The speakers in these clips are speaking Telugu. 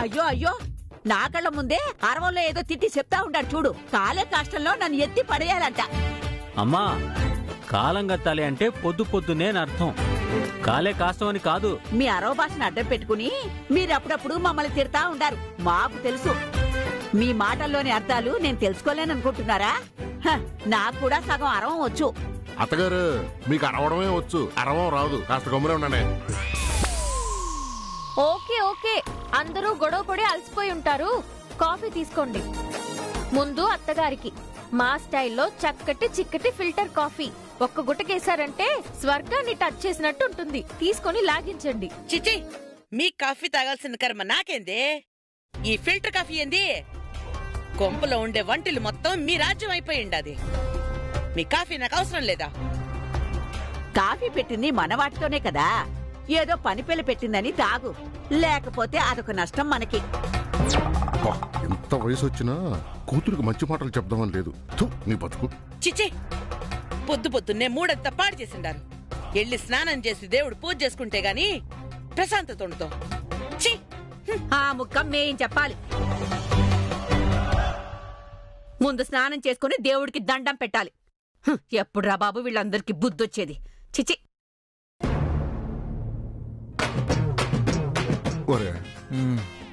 అయ్యో అయ్యో, నా కళ్ళ ముందే అరవంలో ఏదో తిట్టి చెప్తా ఉంటాడు చూడు. కాలే కాష్టంలో నన్ను ఎత్తి పడేయాలంట. అమ్మా, కాలం గత్తాలి అంటే పొద్దు పొద్దునే అర్థం, కాలే కాష్టం అని కాదు. మీ అరవ భాషను అడ్డం పెట్టుకుని మీరప్పుడప్పుడు మమ్మల్ని తిడతా ఉండారు. మాకు తెలుసు మీ మాటల్లోని అర్థాలు నేను తెలుసుకోలేననుకుంటున్నారా? నాకు కూడా సగం అరవం వచ్చు. అత్తగారు, మీకు అరవడమే వచ్చు, అరవం రాదు. కాస్త గమ్మునే ఉన్నానే. ఓకే ఓకే, అందరూ గొడవ పడి అలసిపోయి ఉంటారు. కాఫీ తీసుకోండి. ముందు అత్తగారికి మా స్టైల్లో చక్కటి చిక్కటి ఫిల్టర్ కాఫీ. ఒక్క గుట్టకేసారంటే స్వర్గాన్ని టచ్ చేసినట్టు ఉంటుంది. తీసుకొని లాగించండి. చిచి, మీ కాఫీ తాగాల్సిన కర్మ నాకేంది? ఈ ఫిల్టర్ కాఫీ ఏంది? కొంపలో ఉండే వంటిలు మొత్తం మీ రాజ్యం అయిపోయింది. మీ కాఫీ నాకు అవసరం లేదా? కాఫీ పెట్టింది మన వాటితోనే కదా. ఏదో పని పిల్ల పెట్టిందని తాగు, లేకపోతే అదొక నష్టం మనకి. ఎంత వయసు వచ్చినా కూతురికి మంచి మాటలు చెప్దామని లేదు. నీ బతుకు. చిచి, పొద్దు పొద్దున్నే మూడంతా పాడు చేసిండారు. ఎళ్ళి స్నానం చేసి దేవుడు పూజ చేసుకుంటే గాని ప్రశాంతత ఉండదు. ఆ ముఖం మేం చెప్పాలి. ముందు స్నానం చేసుకుని దేవుడికి దండం పెట్టాలి. ఎప్పుడురా బాబు వీళ్ళందరికీ బుద్ధొచ్చేది? చిచి. ఒరే,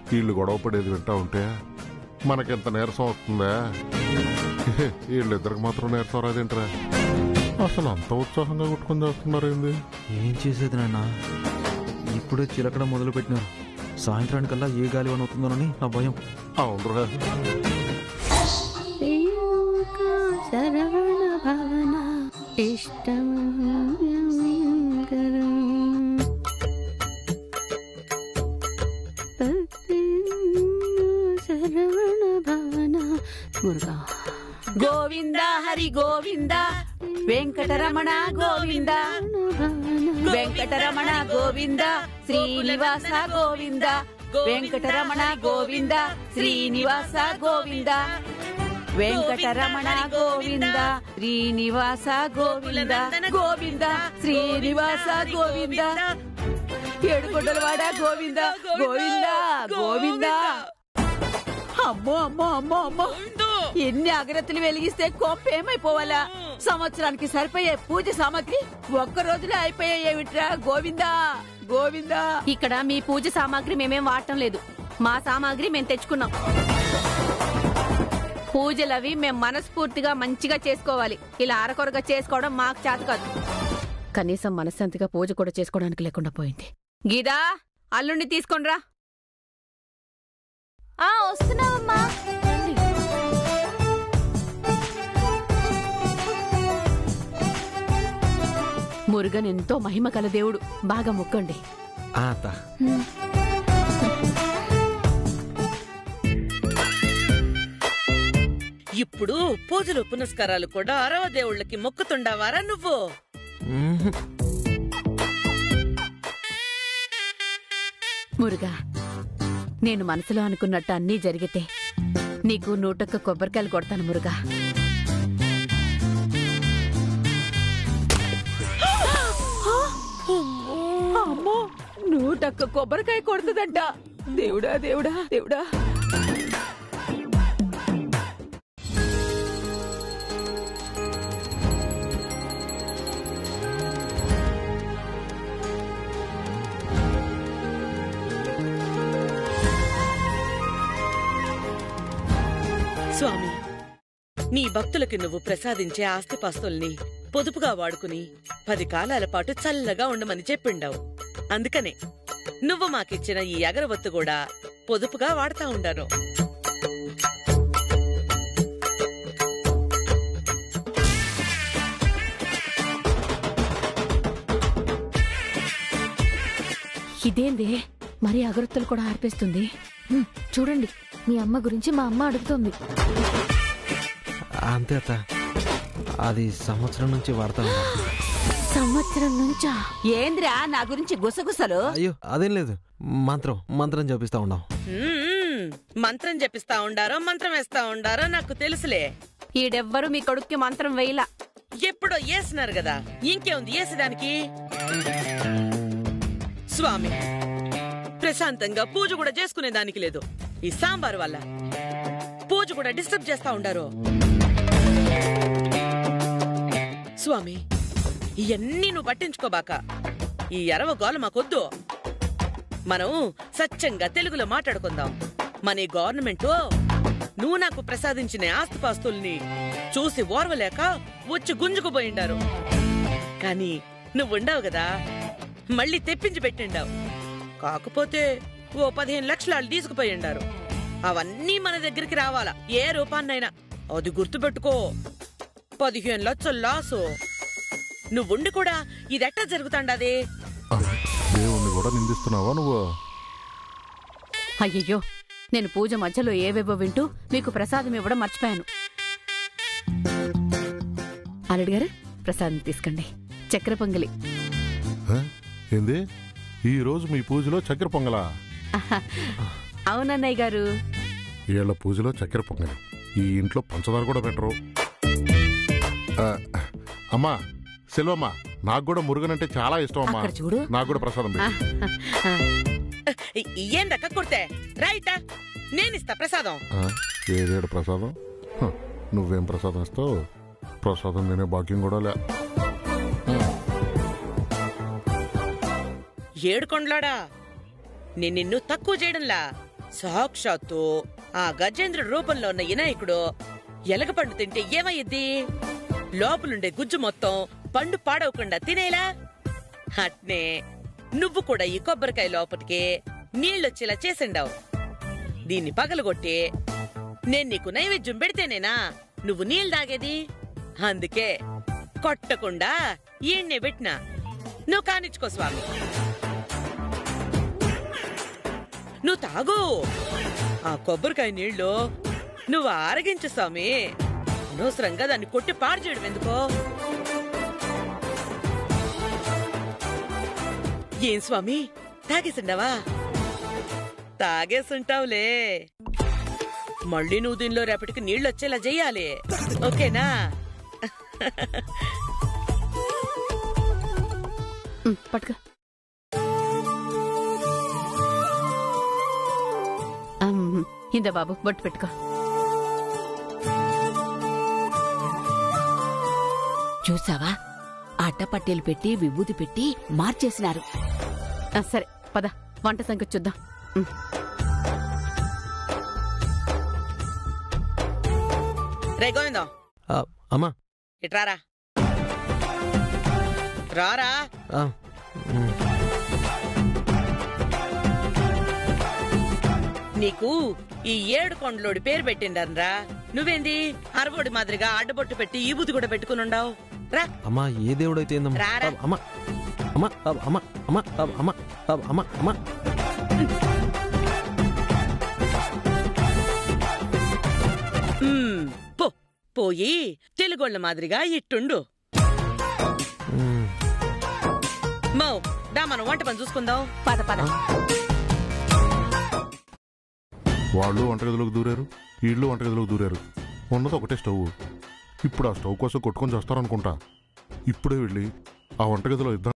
వీళ్ళు గొడవ పడేది వింటా ఉంటే మనకెంత నీరసం వస్తుందా? వీళ్ళిద్దరికి మాత్రం నీరసం రాదేంట్రా? అసలు అంత ఉత్సాహంగా కొట్టుకుని చేస్తున్నారేంది? ఏం చేసేది నాన్న, ఇప్పుడే చిలకడం మొదలు పెట్టినారు. సాయంత్రానికల్లా ఏ గాలి వన్ అవుతుందోనని నా భయం. అవునరా. శరవణ భవన ఇష్టం శరవణ భవన మురుగా. గోవింద హరి గోవింద, వెంకటరమణ గోవింద, వెంకటరమణ గోవింద, శ్రీనివాస గోవింద, వెంకటరమణ గోవింద, శ్రీనివాస గోవింద, వెంకటరమణ గోవింద, శ్రీనివాస గోవింద, గోవింద శ్రీనివాస గోవింద, ఏడుకొండలవాడ గోవింద, గోవింద గోవింద. అమ్మో అమ్మో అమ్మో అమ్మో, ఎన్ని అగరత్తులు వెలిగిస్తే కోపేమైపోవాలా? సంవత్సరానికి సరిపోయే పూజ సామాగ్రి ఒక్క రోజులో అయిపోయేవిట్రా? గోవిందా గోవిందా. ఇక్కడ మీ పూజ సామాగ్రి మేమేం వాడటం లేదు. మా సామాగ్రి మేము తెచ్చుకున్నాం. పూజలవి మేము మనస్ఫూర్తిగా మంచిగా చేసుకోవాలి. ఇలా అరకొరగా చేసుకోవడం మాకు చేత కాదు. కనీసం మనశ్శాంతిగా పూజ కూడా చేసుకోవడానికి లేకుండా పోయింది. గీదా, అల్లుండి తీసుకోనరా. వస్తున్నావమ్మా. మురుగన్ ఎంతో మహిమ కల దేవుడు, బాగా మొక్కండి. ఇప్పుడు పూజలు పునస్కారాలు కూడా అరవ దేవుళ్ళకి మొక్కుతుండావారా నువ్వు? మురుగా, నేను మనసులో అనుకున్నట్టు అన్నీ జరిగితే నీకు 101 కొబ్బరికాయలు కొడతాను మురుగా. అమ్మో, 101 కొబ్బరికాయ కొడుతుందంట. దేవుడా దేవుడా దేవుడా. స్వామి, నీ భక్తులకి నువ్వు ప్రసాదించే ఆస్తిపాస్తుల్ని పొదుపుగా వాడుకుని 10 కాలాల పాటు చల్లగా ఉండమని చెప్పిండావు. అందుకనే నువ్వు మాకిచ్చిన ఈ అగరవత్తు కూడా పొదుపుగా వాడుతా ఉండాను. ఇదేందే మరి అగరత్తులు కూడా ఆర్పేస్తుంది? చూడండి, మీ అమ్మ గురించి మా అమ్మ అడుగుతుంది. అంతే అత్త, అది సంవత్సరం నుంచి వాడతా ఉన్నా. సంవత్సరం నుంచా? ఏంద్రా నా గురించి గుసగుసలు? అయ్యో అదేం లేదు, మంత్రం జపిస్తా ఉన్నాం. మంత్రం జపిస్తా ఉండారో మంత్రం వేస్తా ఉండారో నాకు తెలుసులే. ఈడెవ్వరు మీ కొడుక్కి మంత్రం వేయలా. ఎప్పుడో వేసినారు కదా, ఇంకేముంది వేసేదానికి? స్వామి, ప్రశాంతంగా పూజ కూడా చేసుకునే దానికి లేదు. ఈ సాంబారు వల్ల పూజ కూడా డిస్టర్బ్ చేస్తా ఉండారు. స్వామి, ఇవన్నీ నువ్వు పట్టించుకోబాక. ఈ ఎరవ గోల మాకొద్దు. మనం సత్యంగా తెలుగులో మాట్లాడుకుందాం. మన ఈ గవర్నమెంట్ నువ్వు నాకు ప్రసాదించిన ఆస్తిపాస్తుల్ని చూసి ఓర్వలేక వచ్చి గుంజుకుపోయిండారు. కాని నువ్వుండావు కదా, మళ్ళీ తెప్పించి పెట్టిండావు. కాకపోతే ఓ 15 లక్షలు వాళ్ళు తీసుకుపోయిండారు. అవన్నీ మన దగ్గరికి రావాలా ఏ రూపాన్నైనా. అది గుర్తుపెట్టుకో. 15 లక్షలు లాసు. నువ్వుండి కూడా ఇదెట్టా జరుగుతాండాది? దేవుణ్ణి కూడా నిందిస్తున్నావా నువ్వు? అయ్యయ్యో, నేను పూజ మధ్యలో ఏవేవో వింటూ మీకు ప్రసాదం ఇవ్వడం మర్చిపోయాను. అల్లుడు గారు, ప్రసాదం తీసుకోండి. చక్కెర పొంగలి. ఏంది, ఈ రోజు మీ పూజలో చక్కెర పొంగలా? అవునన్నయ్య గారు. వీళ్ళ పూజలో చక్కెర పొంగలి, ఈ ఇంట్లో పంచదార కూడా పెట్టరు. అమ్మా సెల్వమ్మా, నాకు కూడా మురుగనంటే చాలా ఇష్టం అమ్మా. అక్కడ చూడు. నాకు కూడా ప్రసాదం ఏం దక్క కొడితే రైటా, నేనిస్తా ప్రసాదం. ఏదేడు ప్రసాదం? నువ్వేం ప్రసాదం ఇస్తావు? ప్రసాదం నేనే భాగ్యం కూడా లే. ఏడుకొండలాడా, నేను నిన్ను తక్కువ చేయడంలా. సాక్షాత్తు ఆ గజేంద్రుడి రూపంలో ఉన్న వినాయకుడు ఎలగపండు తింటే ఏమయ్యిద్ది? లోపలుండే గుజ్జు మొత్తం పండు పాడవకుండా తినేలా. అట్నే నువ్వు కూడా ఈ కొబ్బరికాయ లోపటికి నీళ్ళొచ్చేలా చేసిండావు. దీన్ని పగలగొట్టి నేను నీకు నైవేద్యం పెడితేనేనా నువ్వు నీళ్ళు తాగేది. అందుకే కొట్టకుండా ఈయన్నే పెట్టినా. నువ్వు కానిచ్చుకో స్వామి, నువ్వు తాగు. ఆ కొబ్బరికాయ నీళ్లు నువ్వు ఆరగించు స్వామి. అనవసరంగా దాన్ని కొట్టి పాడు చేయడం ఎందుకో? ఏం స్వామి, తాగేసిండావా? తాగేసుంటావులే. మళ్ళీ నువ్వు దీనిలో రేపటికి నీళ్ళు వచ్చేలా చెయ్యాలి, ఓకేనా? పట్టుకో. ఇందా బాబు, బొట్టు పెట్టుకో. చూసావా, అట్టపట్టెలు పెట్టి విభూతి పెట్టి మార్చేసినారు. సరే పద, వంట సంగతి చూద్దాం. రే గోవిందం, అమ్మా ఇట్రారా. రారా. నీకు ఈ 7 కొండలోడి పేరు పెట్టిండరా. నువ్వేంది అరవోడి మాదిరిగా అడ్డబొట్టు పెట్టి ఈ బుద్ధి కూడా పెట్టుకునుండావు. రా. అమ్మా, ఏ దేవుడైతే రారా. అమ్మా అమ్మా అమ్మా అమ్మా అమ్మా అమ్మా అమ్మా. పోయి తెలుగోళ్ల మాదిరిగా ఇట్టుండు. మౌ దా, మనం వంట పని చూసుకుందాం. పద పద. వాళ్ళు వంటగదిలోకి దూరారు, వీళ్ళు వంటగదిలోకి దూరారు. ఉన్నది ఒకటే స్టవ్. ఇప్పుడు ఆ స్టవ్ కోసం కొట్టుకొని చేస్తారనుకుంటా. ఇప్పుడే వెళ్ళి ఆ వంటగదిలో ఇద్దరు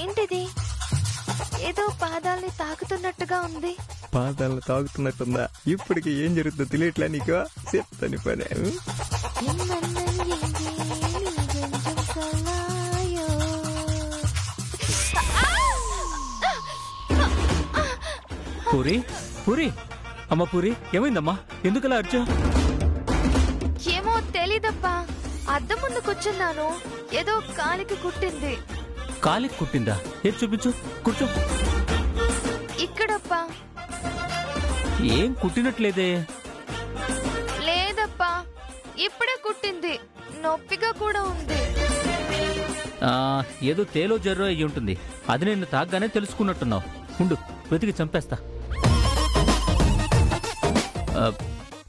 ఏంటిది? ఏదో పాదాల్ని తాకుతున్నట్టుగా ఉంది. పాదాలను తాగుతున్నట్టుందా? ఇప్పటికి ఏం జరుగుతుందో తెలియట్లా నీకు? చెప్తాను పని. పూరి పూరి అమ్మ పూరి ఏమైందమ్మా? ఎందుకలా అర్జు? ఏమో తెలీదప్పా. అద్దం ముందు కూర్చున్నాను, ఏదో కాలికి కుట్టింది. కాలికి కుట్టిందా? ఏది చూపించు, కూర్చో. ఇక్కడప్పా. ఏం కుట్టినట్లేదే. లేదప్పా, ఇప్పుడే కుట్టింది. నొప్పిగా కూడా ఉంది. ఏదో తేలో జర్రో అయ్యి ఉంటుంది. అది నిన్ను తాగ్గానే తెలుసుకున్నట్టున్నావు. ఉండు, వెతికి చంపేస్తా.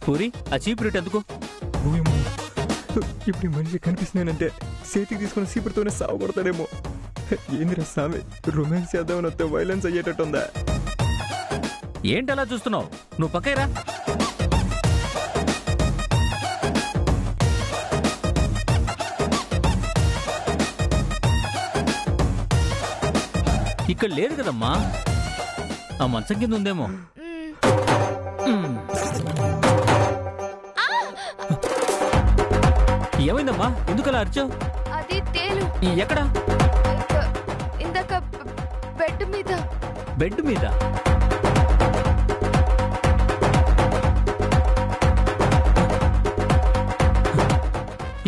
పూరి ఆ చీపురు ఎందుకు? ఇప్పుడు మనిషి కనిపిస్తున్నానంటే చేతికి తీసుకున్న చీపురుతోనే సాగు కొడతాడేమో. ఏందిరా స్వామి, రొమాన్స్ చేద్దామని వస్తే వైలెన్స్ అయ్యేటట్టుందా? ఏంటలా చూస్తున్నావు? నువ్వు పక్కైరా. ఇక్కడ లేదు కదమ్మా. ఆ మంచం కింద ఉందేమో. ఏమైందమ్మా? ఎందుకలా అరిచావు? అది తేలు. ఎక్కడ? ఇందాక బెడ్ మీద. బెడ్ మీద?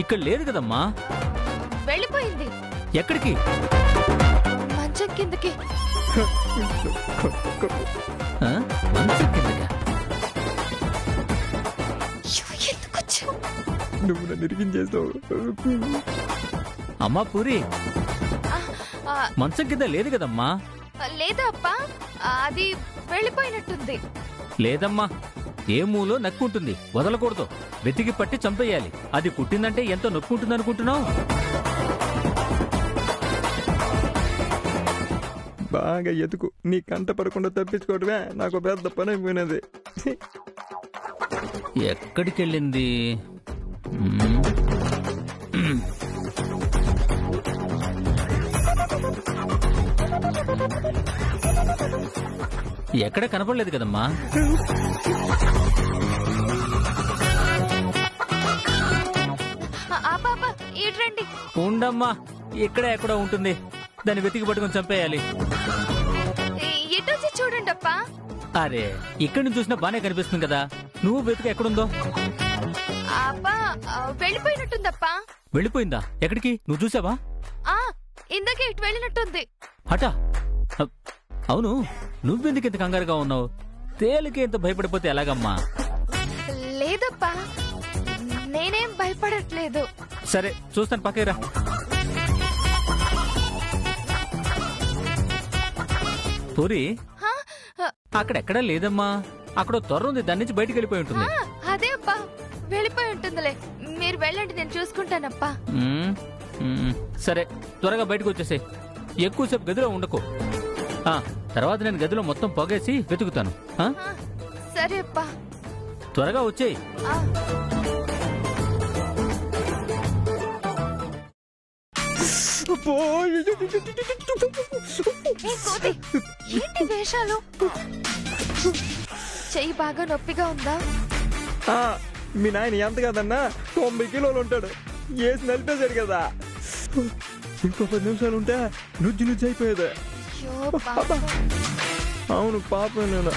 ఇక్కడ లేదు కదమ్మా. వెళ్ళిపోయింది. ఎక్కడికి? మంచం కిందకి. మంచం కిందకా? నువ్వు నన్ను ఇరికించేస్తావు. అమ్మా పూరి, మంచం కింద లేదు కదమ్మా. లేదా అప్పా, అది వెళ్ళిపోయినట్టుంది. లేదమ్మా, ఏ మూలో నక్కుంటుంది. వదలకూడదు, వెతికి పట్టి చంపేయాలి. అది కుట్టిందంటే ఎంతో నొప్పి ఉంటుంది అనుకుంటున్నావు? బాగా ఎతుకు, నీ కంట పడకుండా తప్పించుకోవడమే నాకు పెద్ద పని అయిపోయినది. ఎక్కడికి వెళ్ళింది? ఎక్కడ కనపడలేదు కదమ్మా. ఇట్రండి. ఉండమ్మా, ఇక్కడ ఎక్కడో ఉంటుంది. దాన్ని వెతికి పట్టుకొని చంపేయాలి. ఇటు చూడండి అప్పా. అరే, ఇక్కడి నుంచి చూసినా బానే కనిపిస్తుంది కదా. నువ్వు వెతికి ఎక్కడుందో. అప్పా, వెళ్ళిపోయినట్టుందప్పా. వెళ్ళిపోయిందా? ఎక్కడికి? నువ్వు చూసావా? ఇందాకే ఇటు వెళ్ళినట్టుంది. హఠా. అవును, నువ్వెందుకు ఇంత కంగారుగా ఉన్నావు? తేలికి ఎంత భయపడిపోతే ఎలాగమ్మా? లేదప్పా, నేనేం భయపడట్లేదు. సరే, చూస్తాను, పక్కరా. పూరి, అక్కడెక్కడా లేదమ్మా. అక్కడ తొర్ర ఉంది, దాని నుంచి బయటికి వెళ్ళిపోయి ఉంటుంది. అదే అప్పా, వెళ్ళిపోయి ఉంటుందిలే. మీరు వెళ్ళండి, నేను చూసుకుంటానప్పా. సరే, త్వరగా బయటకు వచ్చేసే. ఎక్కువసేపు గదిలో ఉండకు. తర్వాత నేను గదిలో మొత్తం పొగేసి వెతుకుతాను. సరే అప్పా, త్వరగా వచ్చేయి. ఏంటి వేషాలు? చెయ్యి బాగా నొప్పిగా ఉందా? మీ నాయన ఎంత కదన్నా 90 కిలోలు ఉంటాడు. వేసి నలిపేశాడు కదా. ఇంకో 10 నిమిషాలు ఉంటే నుజ్జు నుజ్జు అయిపోయేది. అవును పాపం, నేను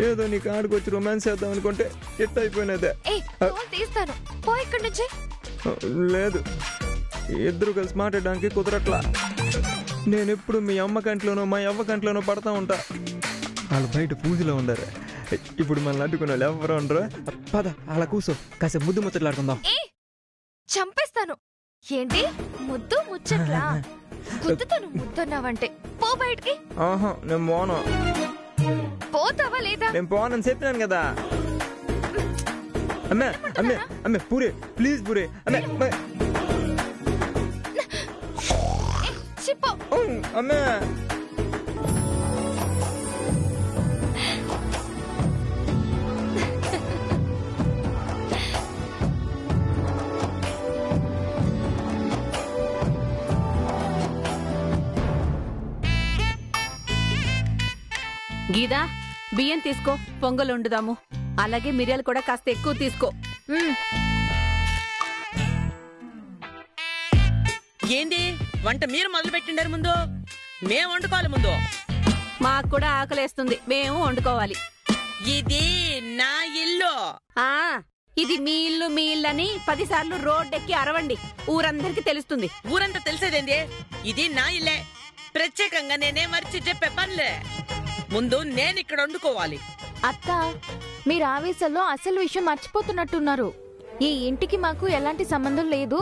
ఏదో నీ కాడికి వచ్చి రొమాన్స్ చేద్దాం అనుకుంటే ఎట్ అయిపోయినదే. తీస్తాను, పో ఇక్కడి నుంచి. లేదు, ఇద్దరు కలిసి మాట్లాడడానికి కుదరట్లా. నేనెప్పుడు మీ అమ్మ కంట్లోనో మా అవ్వ కంట్లోనో పడతా ఉంటా. వాళ్ళు బయట పూజలో ఉండారు. ఇప్పుడు మనల్ని అడ్డుకున్న వాళ్ళు ఎవరు ఉండరు. పద అలా కూర్చో, కాసేపు ముద్దు ముచ్చట్లాడుకుందాం. చంపేస్తాను. ఏంటి ముద్దు ముచ్చట్లా? గుద్దుతాను ముద్దన్నావంటే. పో బయటికి. నేను పోను. పోతావా లేదా? నేను పోనని చెప్పినాను కదా. అమ్మే అమ్మే అమ్మే పూరే, ప్లీజ్ పూరే. అమ్మే చిప్పో. అమ్మే గీదా బియ్యం తీసుకో, పొంగల్ వండుదాము. అలాగే మిరియాలు కూడా కాస్త ఎక్కువ తీసుకో. ఏంది వంట మీరు మొదలు పెట్టిండారు ముందు? మేం వండుకోవాలి ముందు. మాకు కూడా ఆకలేస్తుంది, మేము వండుకోవాలి. ఇది నా ఇల్లు. ఇది మీ ఇల్లు మీ ఇల్లని 10 సార్లు రోడ్డెక్కి అరవండి, ఊరందరికి తెలుస్తుంది. ఊరంతా తెలిసేదేంది? ఇది నా ఇల్లే, ప్రత్యేకంగా నేనే మర్చి చెప్పే పనిలే. ముందు నేనిక్కడ వండుకోవాలి. అత్త, మీరు ఆవేశంలో అసలు విషయం మర్చిపోతున్నట్టున్నారు. ఈ ఇంటికి మాకు ఎలాంటి సంబంధం లేదు.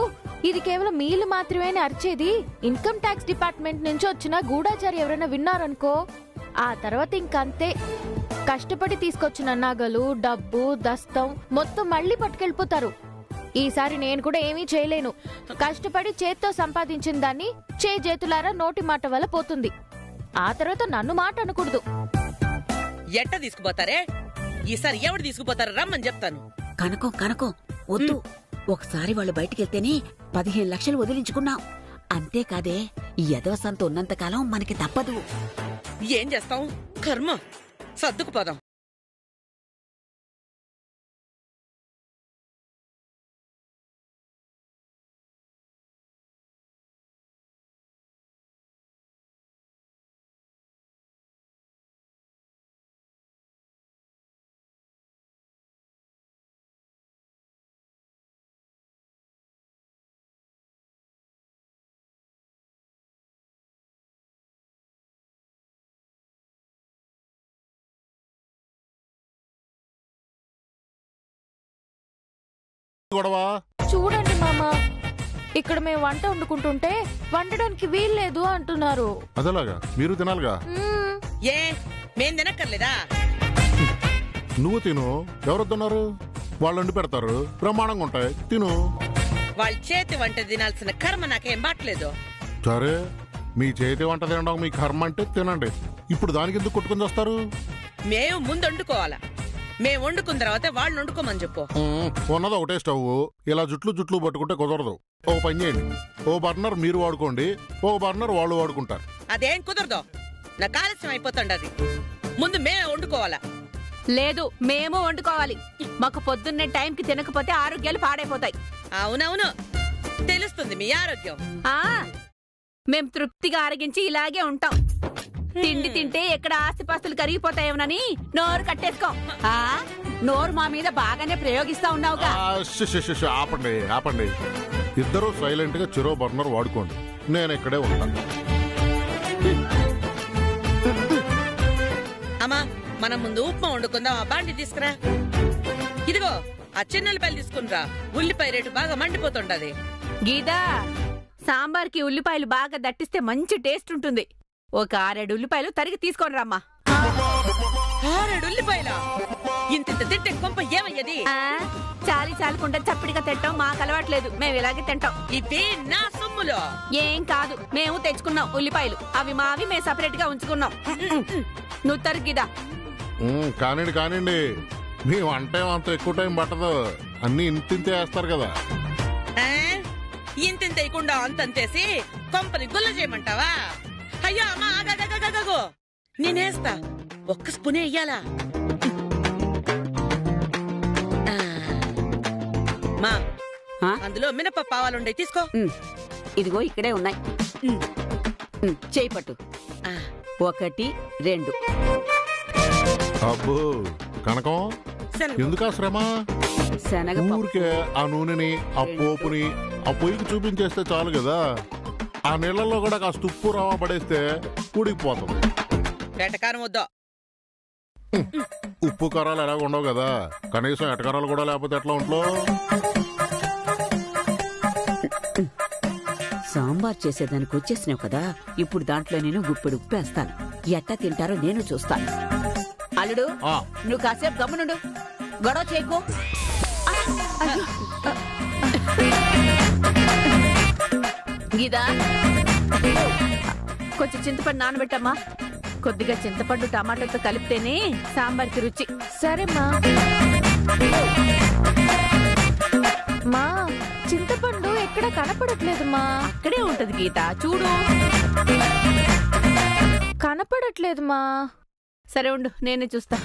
ఇది కేవలం మీ ఇల్లు మాత్రమే అరిచేది ఇన్కమ్ ట్యాక్స్ డిపార్ట్మెంట్ నుంచి వచ్చిన గూఢాచారి ఎవరైనా విన్నారనుకో, ఆ తర్వాత ఇంకంతే. కష్టపడి తీసుకొచ్చిన నగలు, డబ్బు, దస్తం మొత్తం మళ్ళీ పట్టుకెళ్ళిపోతారు. ఈసారి నేను కూడా ఏమీ చేయలేను. కష్టపడి చేత్తో సంపాదించిన దాన్ని చేతులారా నోటి మాట వల్ల పోతుంది. ఆ తర్వాత నన్ను మాట అనకూడదు. ఎట్ట తీసుకుపోతారే? ఈసారి ఎవడు తీసుకుపోతారు రమ్మని చెప్తాను. కనకం వద్దు. ఒకసారి వాళ్ళు బయటికెళ్తేనే 15 లక్షలు వదిలించుకున్నాం. అంతేకాదే ఈ యదవసంత ఉన్నంతకాలం మనకి తప్పదు. ఏం చేస్తాం? కర్మ, సర్దుకుపోదాం. చూడండి మామా, ఇక్కడ మేము వంట వండుకుంటుంటే వండడానికి వీల్లేదు అంటున్నారు. అదేలాగా మీరు తినాలిగా. ఏ మేం తినక్కర్లేదా? నువ్వు తిను, ఎవరొద్దన్నారు? వాళ్ళు వండి పెడతారు, బ్రహ్మాండంగా ఉంటాయి, తిను. వాళ్ళ చేతి వంట తినాల్సిన కర్మ నాకేం బాట్లేదు. సరే, మీ చేతి వంట తినడం మీ కర్మ అంటే తినండి. ఇప్పుడు దానికి ఎందుకు కొట్టుకుని వస్తారు? మేము ముందు వండుకోవాలా? మేము వండుకున్న తర్వాత వాళ్ళు వండుకోమని చెప్పు. ఉన్నది ఒకటే స్టవ్, ఇలా జుట్లు పట్టుకుంటే కుదరదు. ఓ పని చేయండి, ఓ బర్నర్ మీరు వాడుకోండి, ఓ బర్నర్ వాళ్ళు వాడుకుంటారు. అదేం కుదరదు, నాకు ఆలస్యం అయిపోతుండది. ముందు మేమే వండుకోవాలా? లేదు, మేము వండుకోవాలి. మాకు పొద్దున్నే టైంకి తినకపోతే ఆరోగ్యాలు పాడైపోతాయి. అవునవును, తెలుస్తుంది మీ ఆరోగ్యం. మేం తృప్తిగా ఆరగించి ఇలాగే ఉంటాం. తిండి తింటే ఎక్కడ ఆస్తిపాస్తులు కరిగిపోతాయేమోనని నోరు కట్టేసుకో. నోరు మా మీద బాగానే ప్రయోగిస్తా ఉన్నావుగా. ఆపండి. ఇద్దరు సైలెంట్ గా చెరో బర్నర్ వాడుకోండి, నేను ఇక్కడే ఉంటాను. అమ్మా, మనం ముందు ఉప్మా వండుకుందాం. ఆ బాండి తీసుకురా. ఇదిగో ఆ చిన్నెల్లిపాయలు తీసుకునిరా, ఉల్లిపాయ రేటు బాగా మండిపోతుండది. గీదా, సాంబార్కి ఉల్లిపాయలు బాగా దట్టిస్తే మంచి టేస్ట్ ఉంటుంది. ఒక 6 ఉల్లిపాయలు తరిగి తీసుకొని రమ్మా. 6 ఉల్లిపాయలా? ఇంత తింటే కొంప ఏమయ్యది? చాలకుండా చప్పిడిగా తింటాం, మాకు అలవాట్లేదు, మేము ఇలాగే తింటాం. ఇవి నా సొమ్ములో. ఏం కాదు, మేము తెచ్చుకున్నాం ఉల్లిపాయలు, అవి మావి మేము సపరేట్ గా ఉంచుకున్నాం. నువ్వు తరిగిదా? కానివ్వండి, మీ వంట అంత ఎక్కువ టైం పట్టదు, అన్ని ఇంతింతే వేస్తారు కదా. ఇంత వేయకుండా అంతంతేసి కొంపని గుల్ల చేయమంటావా? అయ్యో అమ్మా, ఆగాగో, నేనేస్తా. ఒక్క స్పూనే వెయ్యాలా? మా అందులో మినపప్పు ఆవాలుండే తీసుకో. ఇదిగో ఇక్కడే ఉన్నాయి, చేయి పట్టు. 1, 2. అబ్బో కనకం, ఎందుకు శ్రమ? ఊరికే ఆ నూనెని, ఆ పోపుని ఆ పొయ్యికి చూపించేస్తే చాలు కదా. ఆ నీళ్ళల్లో కూడా కాస్త ఉప్పు రవ్వ పడేస్తే ఉడికిపోతుంది. ఎటకారం వద్దా? ఉప్పు కారాలు ఎలాగ ఉండవు కదా, కనీసం ఎటకారాలు కూడా లేకపోతే ఎట్లా ఉంట్లో? సాంబార్ చేసేదానికి వచ్చేసినావు కదా, ఇప్పుడు దాంట్లో నేను గుప్పెడు ఉప్పు వేస్తాను. ఎట్టా తింటారో నేను చూస్తాను. అల్లుడు, నువ్వు కాసేపు గమ్మునుండు, గొడవ చేయకు. గీదా, కొంచెం చింతపండు నానబెట్టమ్మా. కొద్దిగా చింతపండు టమాటాతో కలిపితేనే సాంబార్కి రుచి. సరేమ్మా. మా చింతపండు ఎక్కడ కనపడట్లేదుమా. అక్కడే ఉంటది గీత, చూడు. కనపడట్లేదుమా. సరే ఉండు, నేనే చూస్తా.